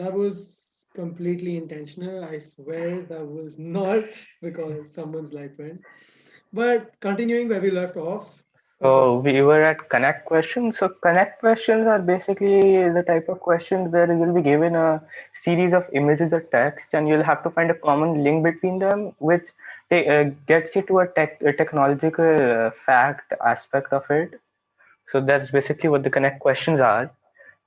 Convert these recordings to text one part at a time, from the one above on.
That was completely intentional. I swear that was not because someone's life went. But continuing where we left off, Achal. So we were at connect questions. So connect questions are basically the type of questions where you'll be given a series of images or text, and you'll have to find a common link between them, which gets you to a technological fact aspect of it. So that's basically what the connect questions are.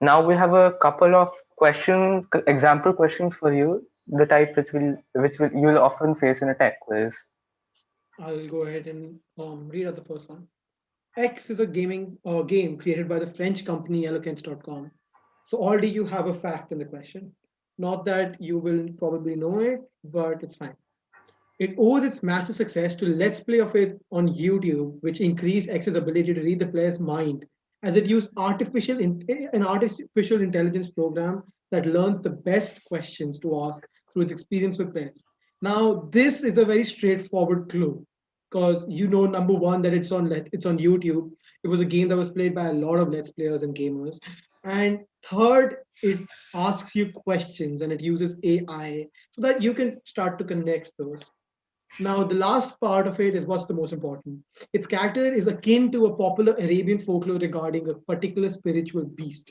Now we have a couple of questions, example questions for you, the type which will you'll often face in a tech quiz. I'll go ahead and read out the first one. X is a gaming game created by the French company Eloquence.com. So already you have a fact in the question. Not that you will probably know it, but it's fine. It owes its massive success to Let's Play of it on YouTube, which increased X's ability to read the player's mind, as it used an artificial intelligence program that learns the best questions to ask through its experience with players. Now, this is a very straightforward clue because you know number one that it's on YouTube. It was a game that was played by a lot of Let's Players and gamers, and third, it asks you questions and it uses AI so that you can start to connect those. Now, the last part of it is what's the most important. Its character is akin to a popular Arabian folklore regarding a particular spiritual beast.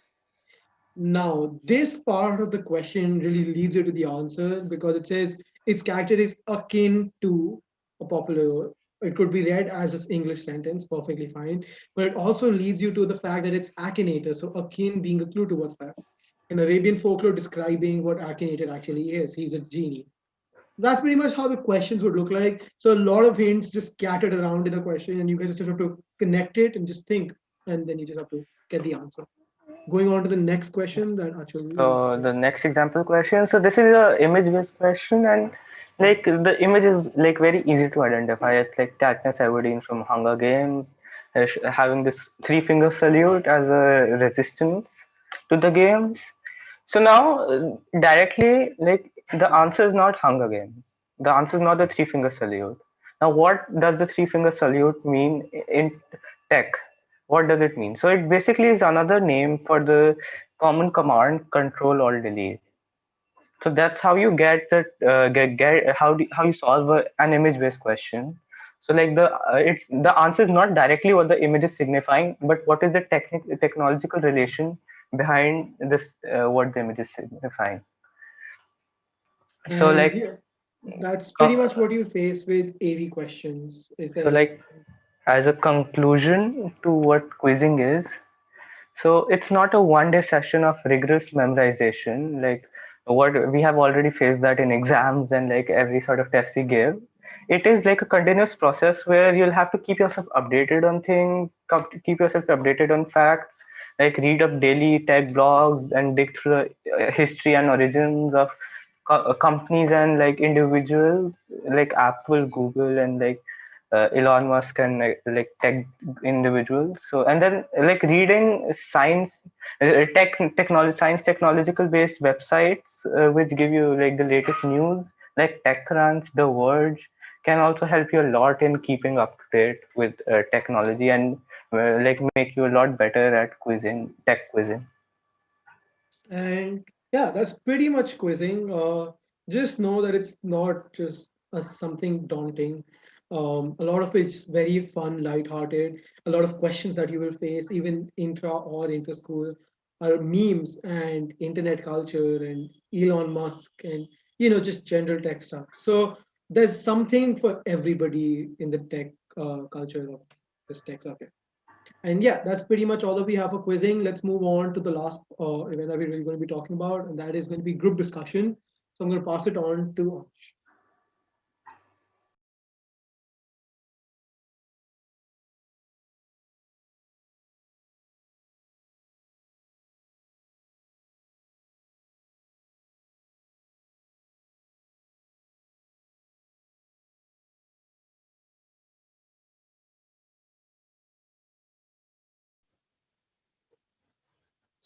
Now, this part of the question really leads you to the answer because it says its character is akin to a popular. It could be read as an English sentence, perfectly fine, but it also leads you to the fact that it's akinator. So, akin being a clue towards that. An Arabian folklore describing what akinator actually is. He's a genie. That's pretty much how the questions would look like. So a lot of hints just scattered around in a question, and you guys just have to connect it and just think, and then you just have to get the answer. Going on to the next question that actually was So the next example question. So this is a image-based question, and like the image is like very easy to identify. It's like Katniss Everdeen from Hunger Games, having this three-finger salute as a resistance to the games. So now directly, like the answer is not Hunger Games. The answer is not the three-finger salute. Now, what does the three-finger salute mean in tech? What does it mean? So it basically is another name for the common command control alt delete. So that's how you get that get how you solve an image based question. So like the answer is not directly what the image is signifying, but what is the technological relation behind this what the image is signifying. So and like yeah, that's pretty much co- what you face with AV questions. Is there so any? like as a conclusion to what quizzing is, so it's not a one-day session of rigorous memorization. Like what we have already faced that in exams and like every sort of test we give. It is like a continuous process where you'll have to keep yourself updated on things, keep yourself updated on facts, like read up daily tech blogs and dig through the history and origins of companies and like individuals like Apple, Google, and like Elon Musk and like tech individuals. So and then like reading science technological based websites which give you like the latest news like TechCrunch, The Verge can also help you a lot in keeping up to date with technology and like make you a lot better at tech quizzing. And yeah, that's pretty much quizzing. Just know that it's not just something daunting. A lot of it's very fun, lighthearted. A lot of questions that you will face, even intra or inter school, are memes and internet culture and Elon Musk and just general tech stuff. So there's something for everybody in the tech culture of this tech stuff. And yeah, that's pretty much all that we have for quizzing. Let's move on to the last event that we're really going to be talking about, and that is going to be group discussion. So I'm going to pass it on to Ansh.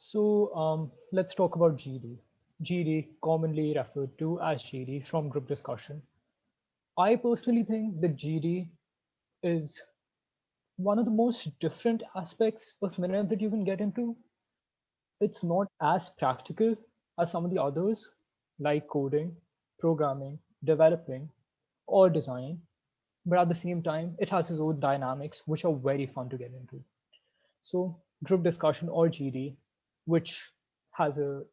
So let's talk about GD. GD, commonly referred to as GD from group discussion. I personally think that GD is one of the most different aspects of Minute that you can get into. It's not as practical as some of the others, like coding, programming, developing, or design. But at the same time, it has its own dynamics, which are very fun to get into. So, group discussion or GD, which has a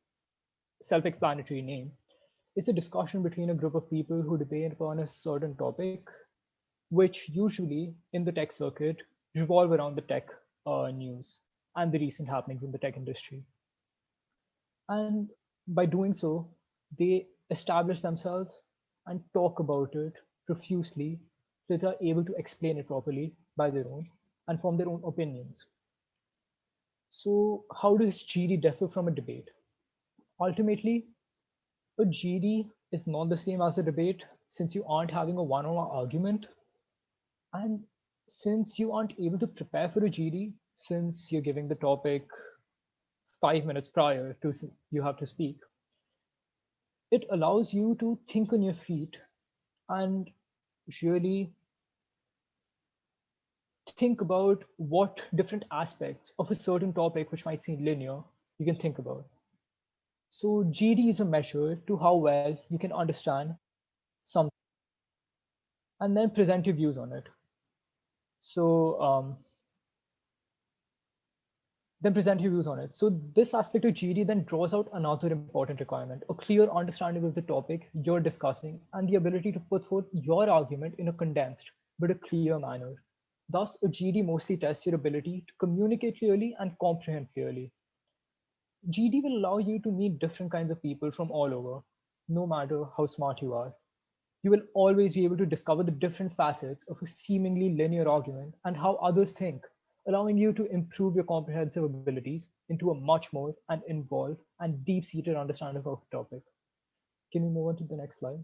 self explanatory name, is a discussion between a group of people who debate upon a certain topic, which usually in the tech circuit revolve around the tech news and the recent happenings in the tech industry. And by doing so, they establish themselves and talk about it profusely so they are able to explain it properly by their own and form their own opinions. So, how does GD differ from a debate? Ultimately, a GD is not the same as a debate since you aren't having a one on one argument. And since you aren't able to prepare for a GD, since you're giving the topic 5 minutes prior to you have to speak, it allows you to think on your feet and really think about what different aspects of a certain topic, which might seem linear, you can think about. So GD is a measure to how well you can understand something and then present your views on it. So then present your views on it. So this aspect of GD then draws out another important requirement, a clear understanding of the topic you're discussing and the ability to put forth your argument in a condensed but a clear manner. Thus, a GD mostly tests your ability to communicate clearly and comprehend clearly. GD will allow you to meet different kinds of people from all over, no matter how smart you are. You will always be able to discover the different facets of a seemingly linear argument and how others think, allowing you to improve your comprehensive abilities into a much more and involved and deep-seated understanding of the topic. Can we move on to the next slide?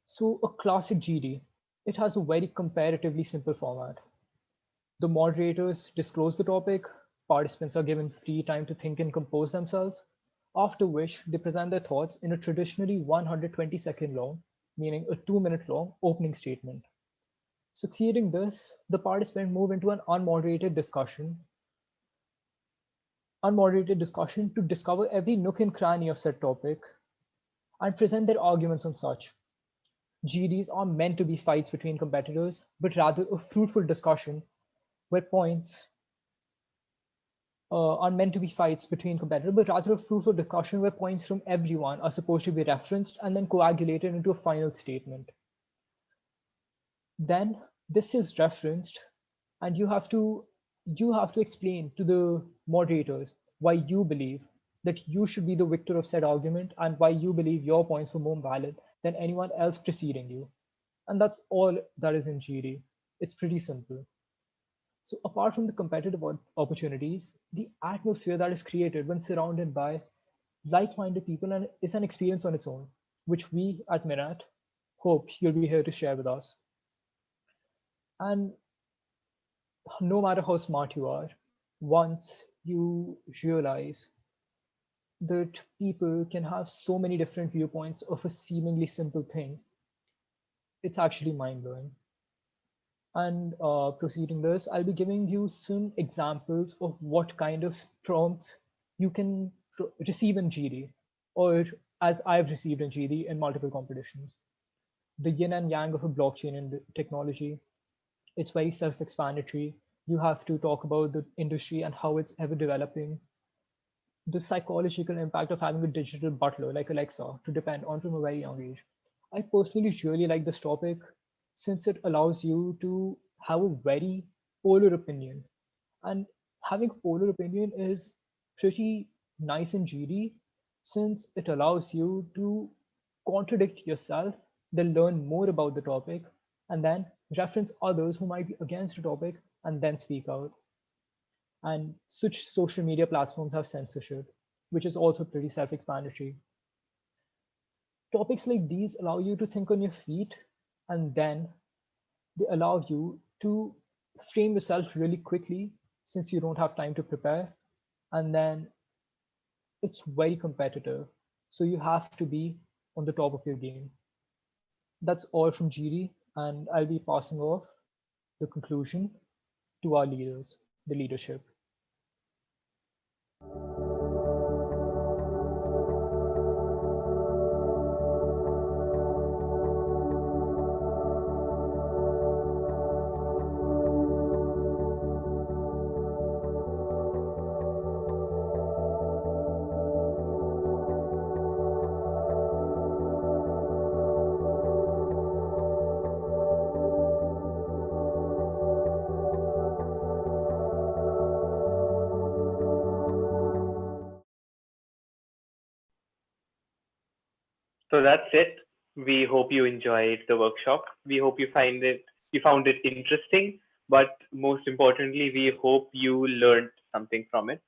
So a classic GD, it has a very comparatively simple format. The moderators disclose the topic, participants are given free time to think and compose themselves, after which they present their thoughts in a traditionally 120-second long, meaning a 2-minute long opening statement. Succeeding this, the participants move into an unmoderated discussion to discover every nook and cranny of said topic and present their arguments on such. GDs are meant to be fights between competitors, but rather a fruitful discussion where points are meant to be fights between competitors, but rather a fruitful discussion where points from everyone are supposed to be referenced and then coagulated into a final statement. Then this is referenced, and you have to explain to the moderators why you believe that you should be the victor of said argument and why you believe your points were more valid than anyone else preceding you. And that's all that is in GD. It's pretty simple. So apart from the competitive opportunities, the atmosphere that is created when surrounded by like-minded people and is an experience on its own, which we at MINET hope you'll be here to share with us. And no matter how smart you are, once you realize that people can have so many different viewpoints of a seemingly simple thing, it's actually mind-blowing. And proceeding this, I'll be giving you some examples of what kind of prompts you can receive in GD, or as I've received in GD in multiple competitions. The yin and yang of a blockchain and technology. It's very self-explanatory. You have to talk about the industry and how it's ever developing. The psychological impact of having a digital butler like Alexa to depend on from a very young age. I personally really like this topic since it allows you to have a very polar opinion. And having a polar opinion is pretty nice in GD since it allows you to contradict yourself, then learn more about the topic, and then reference others who might be against the topic and then speak out. And such social media platforms have censorship, which is also pretty self-explanatory. Topics like these allow you to think on your feet, and then they allow you to frame yourself really quickly since you don't have time to prepare. And then it's very competitive. So you have to be on the top of your game. That's all from GD, and I'll be passing off the conclusion to our leaders, the leadership. So that's it. We hope you enjoyed the workshop. We hope you found it interesting, but most importantly, we hope you learned something from it.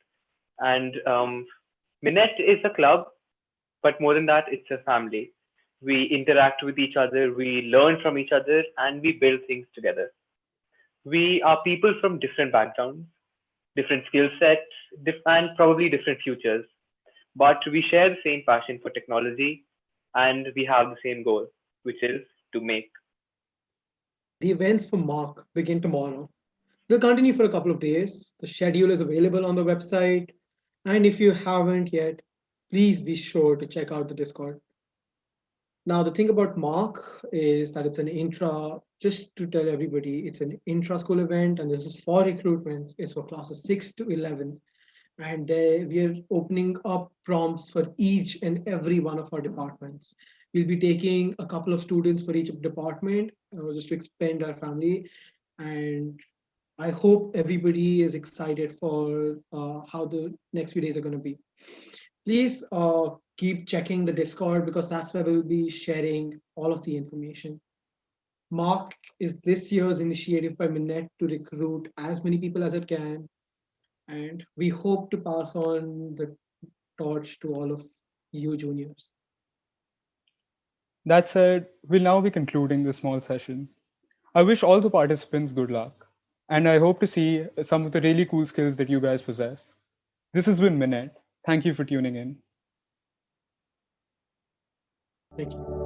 And Minet is a club, but more than that, it's a family. We interact with each other, we learn from each other, and we build things together. We are people from different backgrounds, different skill sets, and probably different futures, but we share the same passion for technology and we have the same goal, which is to make. The events for Mach begin tomorrow. They'll continue for a couple of days. The schedule is available on the website. And if you haven't yet, please be sure to check out the Discord. Now, the thing about Mach is that it's an just to tell everybody, it's an intra school event, and this is for recruitments. It's for classes 6 to 11. And we are opening up prompts for each and every one of our departments. We'll be taking a couple of students for each department just to expand our family. And I hope everybody is excited for how the next few days are going to be. Please keep checking the Discord because that's where we'll be sharing all of the information. Mark is this year's initiative by Minet to recruit as many people as it can. And we hope to pass on the torch to all of you juniors. That said, we'll now be concluding this small session. I wish all the participants good luck, and I hope to see some of the really cool skills that you guys possess. This has been Minette. Thank you for tuning in. Thank you.